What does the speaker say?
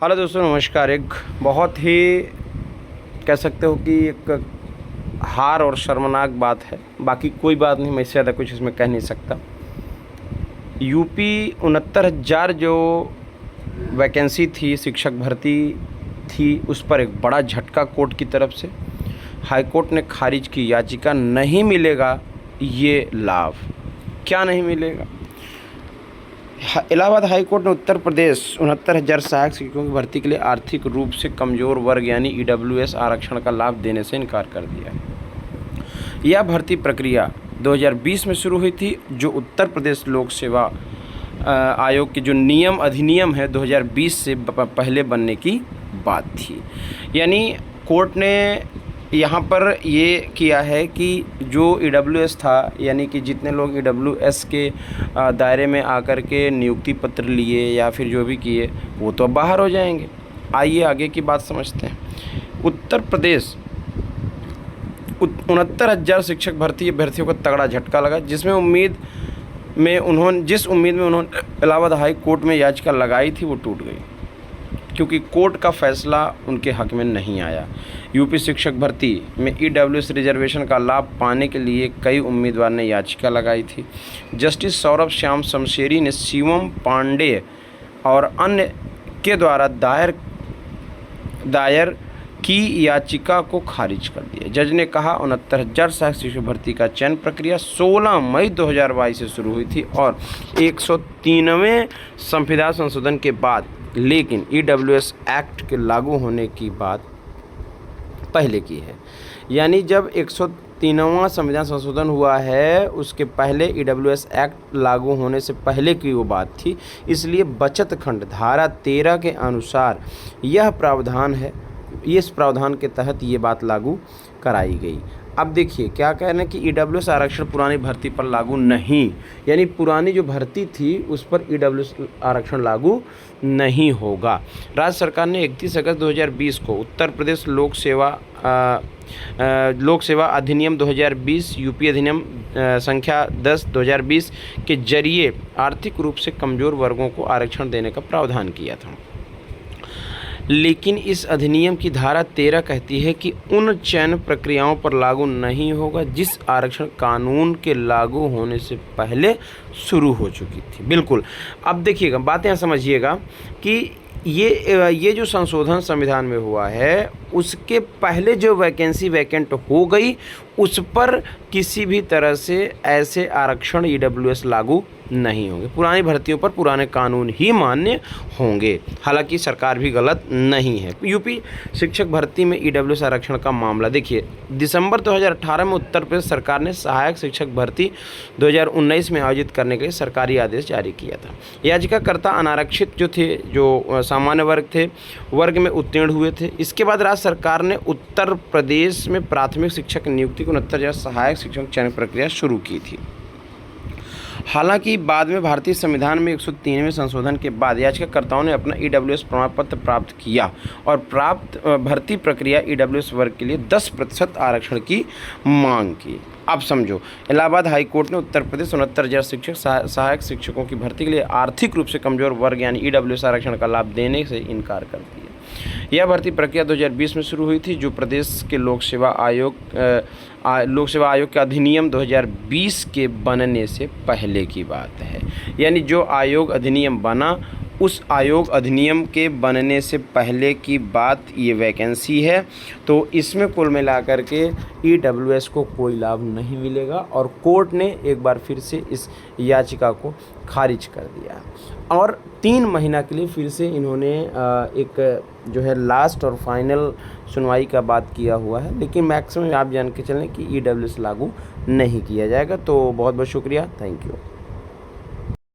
Hello दोस्तों, नमस्कार। एक बहुत ही कह सकते हो कि एक हार और शर्मनाक बात है। बाकी कोई बात नहीं, मैं इससे ज़्यादा कुछ इसमें कह नहीं सकता। यूपी 69,000 जो वैकेंसी थी, शिक्षक भर्ती थी, उस पर एक बड़ा झटका कोर्ट की तरफ से। हाई कोर्ट ने खारिज की याचिका। नहीं मिलेगा ये लाभ। क्या नहीं मिलेगा? इलाहाबाद हाई कोर्ट ने उत्तर प्रदेश 69,000 सहायक शिक्षकों की भर्ती के लिए आर्थिक रूप से कमज़ोर वर्ग यानी ईडब्ल्यूएस आरक्षण का लाभ देने से इनकार कर दिया है। यह भर्ती प्रक्रिया 2020 में शुरू हुई थी, जो उत्तर प्रदेश लोक सेवा आयोग के जो नियम अधिनियम है 2020 से पहले बनने की बात थी। यानी कोर्ट ने यहाँ पर ये किया है कि जो ईडब्ल्यूएस था, यानी कि जितने लोग ईडब्ल्यूएस के दायरे में आकर के नियुक्ति पत्र लिए या फिर जो भी किए, वो तो अब बाहर हो जाएंगे। आइए आगे की बात समझते हैं। उत्तर प्रदेश 69,000 शिक्षक भर्तियों को तगड़ा झटका लगा, जिस उम्मीद में उन्होंने इलाहाबाद हाई कोर्ट में याचिका लगाई थी, वो टूट गई, क्योंकि कोर्ट का फैसला उनके हक में नहीं आया। यूपी शिक्षक भर्ती में ईडब्ल्यूएस रिजर्वेशन का लाभ पाने के लिए कई उम्मीदवार ने याचिका लगाई थी। जस्टिस सौरभ श्याम शमशेरी ने शिवम पांडे और अन्य के द्वारा दायर की याचिका को खारिज कर दिया। जज ने कहा, 69,000 सहायक शिक्षक भर्ती का चयन प्रक्रिया 16 मई 2022 से शुरू हुई थी और 103वें संविधान संशोधन के बाद, लेकिन ईडब्ल्यूएस एक्ट के लागू होने की बात पहले की है। यानी जब 103वां संविधान संशोधन हुआ है, उसके पहले ईडब्ल्यूएस एक्ट लागू होने से पहले की वो बात थी। इसलिए बचत खंड धारा 13 के अनुसार यह प्रावधान है, इस प्रावधान के तहत ये बात लागू कराई गई। अब देखिए क्या कह रहे हैं कि ईडब्ल्यूएस आरक्षण पुरानी भर्ती पर लागू नहीं, यानी पुरानी जो भर्ती थी उस पर ईडब्ल्यूएस आरक्षण लागू नहीं होगा। राज्य सरकार ने 31 अगस्त 2020 को उत्तर प्रदेश लोक सेवा अधिनियम 2020 यूपी अधिनियम संख्या 10 2020 के जरिए आर्थिक रूप से कमज़ोर वर्गों को आरक्षण देने का प्रावधान किया था। लेकिन इस अधिनियम की धारा 13 कहती है कि उन चयन प्रक्रियाओं पर लागू नहीं होगा जो आरक्षण कानून के लागू होने से पहले शुरू हो चुकी थी। बिल्कुल। अब देखिएगा, बातें समझिएगा कि ये जो संशोधन संविधान में हुआ है, उसके पहले जो वैकेंसी वैकेंट हो गई, उस पर किसी भी तरह से ऐसे आरक्षण ईडब्ल्यूएस लागू नहीं होंगे। पुरानी भर्तियों पर पुराने कानून ही मान्य होंगे। हालांकि सरकार भी गलत नहीं है। यूपी शिक्षक भर्ती में ईडब्ल्यूएस आरक्षण का मामला देखिए, दिसंबर 2018 में उत्तर प्रदेश सरकार ने सहायक शिक्षक भर्ती 2019 में आयोजित करने के लिए सरकारी आदेश जारी किया था। याचिकाकर्ता अनारक्षित जो थे, जो सामान्य वर्ग में उत्तीर्ण हुए थे। इसके बाद राज्य सरकार ने उत्तर प्रदेश में प्राथमिक शिक्षक नियुक्ति को 69,000 सहायक शिक्षक चयन प्रक्रिया शुरू की थी। हालांकि बाद में भारतीय संविधान में 103वें संशोधन के बाद याचिकाकर्ताओं ने अपना ईडब्ल्यूएस प्रमाण पत्र प्राप्त किया और भर्ती प्रक्रिया ईडब्ल्यूएस वर्ग के लिए 10% आरक्षण की मांग की। अब समझो, इलाहाबाद हाई कोर्ट ने उत्तर प्रदेश 69,000 सहायक शिक्षकों की भर्ती के लिए आर्थिक रूप से कमजोर वर्ग यानी ईडब्ल्यूएस आरक्षण का लाभ देने से इनकार कर दिया। यह भर्ती प्रक्रिया 2020 में शुरू हुई थी, जो प्रदेश के लोक सेवा आयोग के अधिनियम 2020 के बनने से पहले की बात है। यानी जो आयोग अधिनियम बना, उस आयोग अधिनियम के बनने से पहले की बात ये वैकेंसी है। तो इसमें कुल मिलाकर के ईडब्ल्यूएस को कोई लाभ नहीं मिलेगा और कोर्ट ने एक बार फिर से इस याचिका को खारिज कर दिया और 3 महीना के लिए फिर से इन्होंने एक जो है लास्ट और फाइनल सुनवाई का बात किया हुआ है। लेकिन मैक्सिमम आप जान के चलें कि ईडब्ल्यूएस लागू नहीं किया जाएगा। तो बहुत बहुत शुक्रिया, थैंक यू।